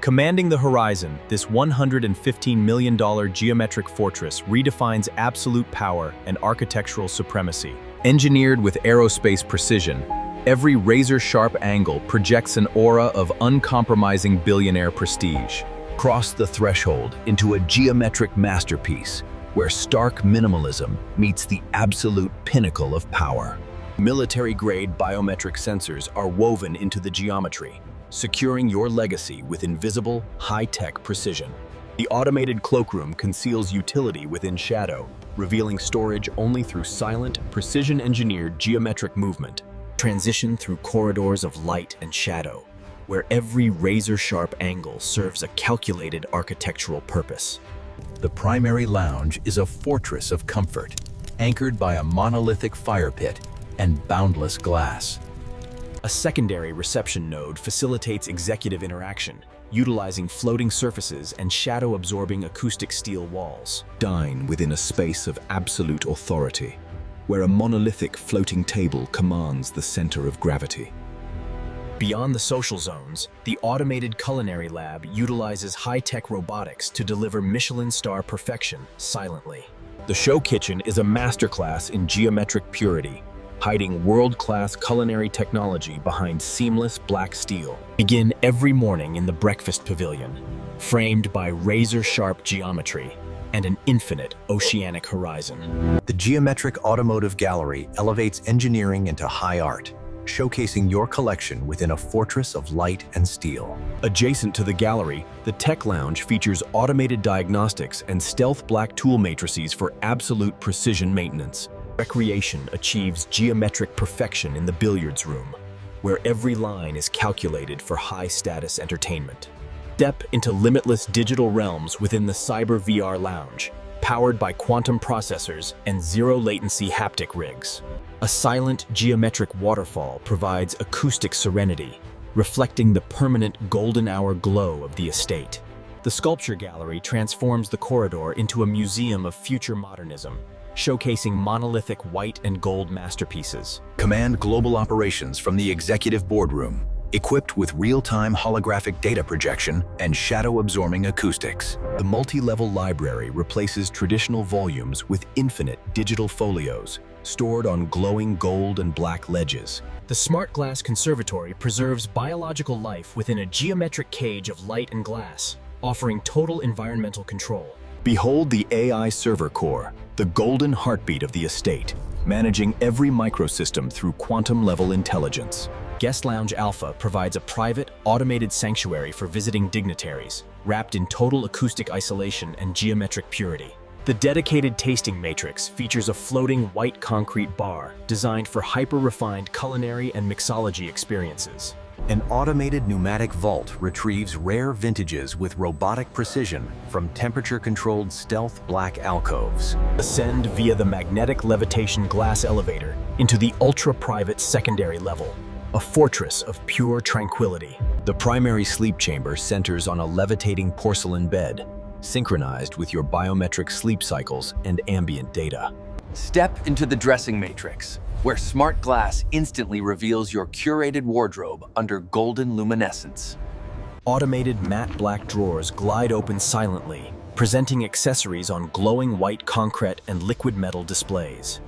Commanding the horizon, this $115 million geometric fortress redefines absolute power and architectural supremacy. Engineered with aerospace precision, every razor-sharp angle projects an aura of uncompromising billionaire prestige. Cross the threshold into a geometric masterpiece where stark minimalism meets the absolute pinnacle of power. Military-grade biometric sensors are woven into the geometry, securing your legacy with invisible, high-tech precision. The automated cloakroom conceals utility within shadow, revealing storage only through silent, precision-engineered geometric movement. Transition through corridors of light and shadow, where every razor-sharp angle serves a calculated architectural purpose. The primary lounge is a fortress of comfort, anchored by a monolithic fire pit and boundless glass. A secondary reception node facilitates executive interaction, utilizing floating surfaces and shadow-absorbing acoustic steel walls. Dine within a space of absolute authority, where a monolithic floating table commands the center of gravity. Beyond the social zones, the automated culinary lab utilizes high-tech robotics to deliver Michelin star perfection silently. The show kitchen is a masterclass in geometric purity, hiding world-class culinary technology behind seamless black steel. Begin every morning in the breakfast pavilion, framed by razor-sharp geometry and an infinite oceanic horizon. The Geometric Automotive Gallery elevates engineering into high art, showcasing your collection within a fortress of light and steel. Adjacent to the gallery, the Tech Lounge features automated diagnostics and stealth black tool matrices for absolute precision maintenance. Recreation achieves geometric perfection in the billiards room, where every line is calculated for high-status entertainment. Step into limitless digital realms within the Cyber VR Lounge, powered by quantum processors and zero-latency haptic rigs. A silent geometric waterfall provides acoustic serenity, reflecting the permanent golden hour glow of the estate. The Sculpture Gallery transforms the corridor into a museum of future modernism, showcasing monolithic white and gold masterpieces. Command global operations from the executive boardroom, equipped with real-time holographic data projection and shadow-absorbing acoustics. The multi-level library replaces traditional volumes with infinite digital folios, stored on glowing gold and black ledges. The Smart Glass Conservatory preserves biological life within a geometric cage of light and glass, offering total environmental control. Behold the AI server core, the golden heartbeat of the estate, managing every microsystem through quantum-level intelligence. Guest Lounge Alpha provides a private, automated sanctuary for visiting dignitaries, wrapped in total acoustic isolation and geometric purity. The dedicated tasting matrix features a floating white concrete bar designed for hyper-refined culinary and mixology experiences. An automated pneumatic vault retrieves rare vintages with robotic precision from temperature-controlled stealth black alcoves. Ascend via the magnetic levitation glass elevator into the ultra-private secondary level, a fortress of pure tranquility. The primary sleep chamber centers on a levitating porcelain bed, synchronized with your biometric sleep cycles and ambient data. Step into the dressing matrix, where smart glass instantly reveals your curated wardrobe under golden luminescence. Automated matte black drawers glide open silently, presenting accessories on glowing white concrete and liquid metal displays.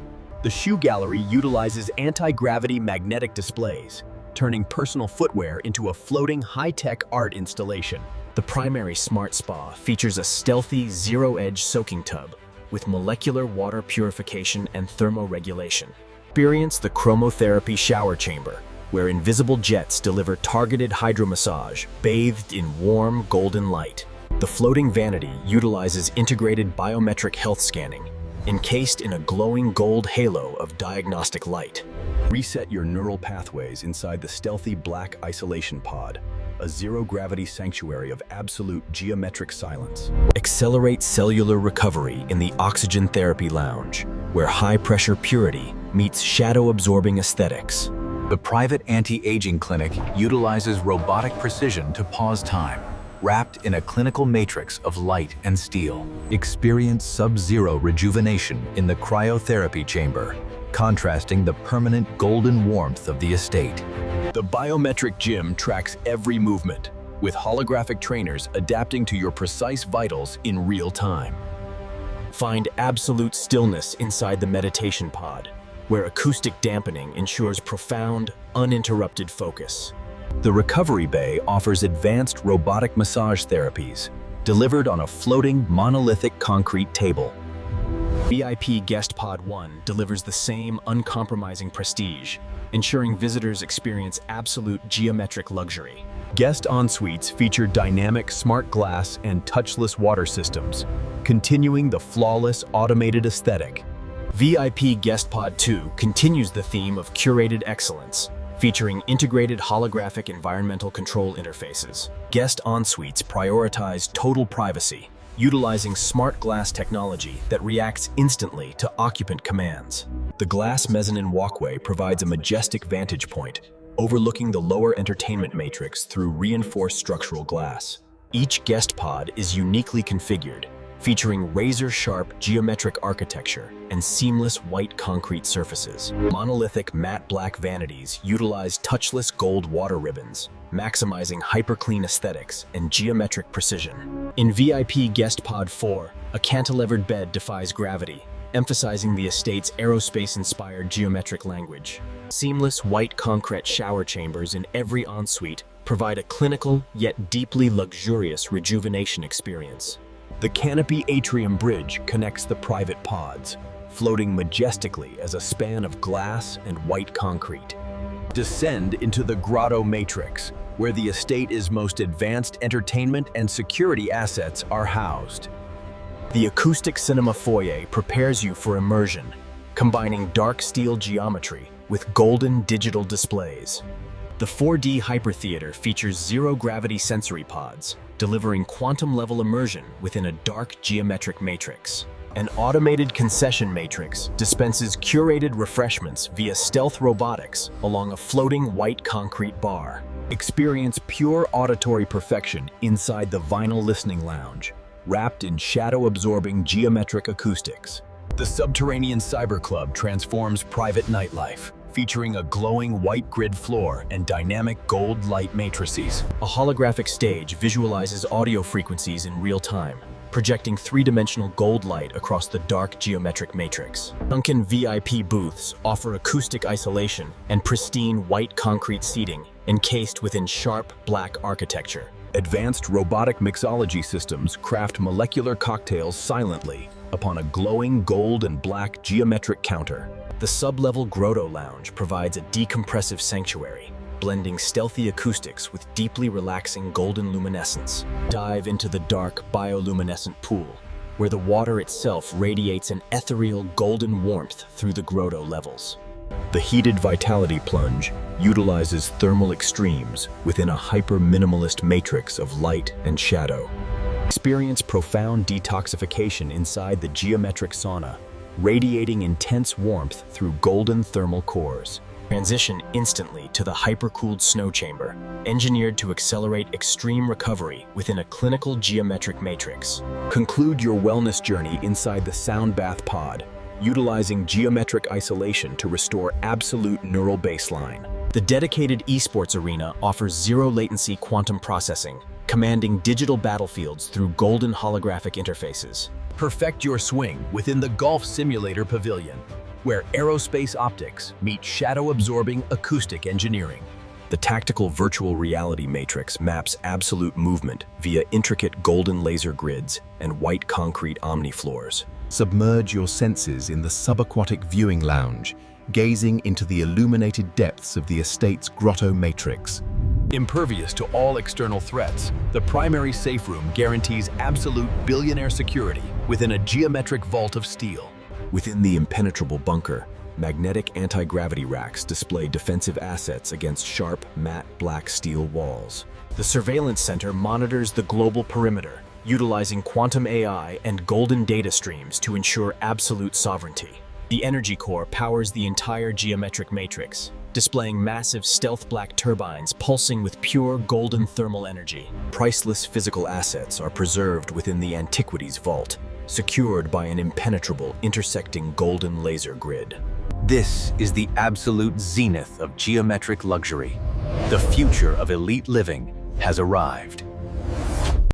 The Shoe Gallery utilizes anti-gravity magnetic displays, turning personal footwear into a floating high-tech art installation. The primary Smart Spa features a stealthy zero-edge soaking tub with molecular water purification and thermoregulation. Experience the chromotherapy shower chamber, where invisible jets deliver targeted hydromassage bathed in warm golden light. The floating vanity utilizes integrated biometric health scanning, encased in a glowing gold halo of diagnostic light. Reset your neural pathways inside the stealthy black isolation pod, a zero-gravity sanctuary of absolute geometric silence. Accelerate cellular recovery in the Oxygen Therapy Lounge, where high-pressure purity meets shadow-absorbing aesthetics. The private anti-aging clinic utilizes robotic precision to pause time, wrapped in a clinical matrix of light and steel. Experience sub-zero rejuvenation in the cryotherapy chamber, contrasting the permanent golden warmth of the estate. The biometric gym tracks every movement, with holographic trainers adapting to your precise vitals in real time. Find absolute stillness inside the meditation pod, where acoustic dampening ensures profound, uninterrupted focus. The recovery bay offers advanced robotic massage therapies, delivered on a floating monolithic concrete table. VIP Guest Pod 1 delivers the same uncompromising prestige, ensuring visitors experience absolute geometric luxury. Guest ensuites feature dynamic smart glass and touchless water systems, continuing the flawless automated aesthetic. VIP Guest Pod 2 continues the theme of curated excellence, featuring integrated holographic environmental control interfaces. Guest ensuites prioritize total privacy, utilizing smart glass technology that reacts instantly to occupant commands. The glass mezzanine walkway provides a majestic vantage point, overlooking the lower entertainment matrix through reinforced structural glass. Each guest pod is uniquely configured, featuring razor-sharp geometric architecture and seamless white concrete surfaces. Monolithic matte black vanities utilize touchless gold water ribbons, maximizing hyper-clean aesthetics and geometric precision. In VIP Guest Pod 4, a cantilevered bed defies gravity, emphasizing the estate's aerospace-inspired geometric language. Seamless white concrete shower chambers in every ensuite provide a clinical yet deeply luxurious rejuvenation experience. The canopy atrium bridge connects the private pods, floating majestically as a span of glass and white concrete. Descend into the grotto matrix, where the estate's most advanced entertainment and security assets are housed. The acoustic cinema foyer prepares you for immersion, combining dark steel geometry with golden digital displays. The 4D Hypertheater features zero-gravity sensory pods, delivering quantum-level immersion within a dark geometric matrix. An automated concession matrix dispenses curated refreshments via stealth robotics along a floating white concrete bar. Experience pure auditory perfection inside the vinyl listening lounge, wrapped in shadow-absorbing geometric acoustics. The Subterranean Cyber Club transforms private nightlife, featuring a glowing white grid floor and dynamic gold light matrices. A holographic stage visualizes audio frequencies in real time, projecting three-dimensional gold light across the dark geometric matrix. Sunken VIP booths offer acoustic isolation and pristine white concrete seating encased within sharp black architecture. Advanced robotic mixology systems craft molecular cocktails silently upon a glowing gold and black geometric counter. The sub-level Grotto Lounge provides a decompressive sanctuary, blending stealthy acoustics with deeply relaxing golden luminescence. Dive into the dark bioluminescent pool, where the water itself radiates an ethereal golden warmth through the grotto levels. The heated Vitality Plunge utilizes thermal extremes within a hyper-minimalist matrix of light and shadow. Experience profound detoxification inside the geometric sauna, radiating intense warmth through golden thermal cores. Transition instantly to the hypercooled snow chamber, engineered to accelerate extreme recovery within a clinical geometric matrix. Conclude your wellness journey inside the sound bath pod, utilizing geometric isolation to restore absolute neural baseline. The dedicated esports arena offers zero-latency quantum processing, commanding digital battlefields through golden holographic interfaces. Perfect your swing within the Golf Simulator Pavilion, where aerospace optics meet shadow-absorbing acoustic engineering. The tactical virtual reality matrix maps absolute movement via intricate golden laser grids and white concrete omnifloors. Submerge your senses in the subaquatic viewing lounge, gazing into the illuminated depths of the estate's grotto matrix. Impervious to all external threats, the primary safe room guarantees absolute billionaire security within a geometric vault of steel. Within the impenetrable bunker, magnetic anti-gravity racks display defensive assets against sharp, matte black steel walls. The surveillance center monitors the global perimeter, utilizing quantum AI and golden data streams to ensure absolute sovereignty. The energy core powers the entire geometric matrix, displaying massive stealth black turbines pulsing with pure golden thermal energy. Priceless physical assets are preserved within the Antiquities Vault, secured by an impenetrable intersecting golden laser grid. This is the absolute zenith of geometric luxury, the future of elite living has arrived.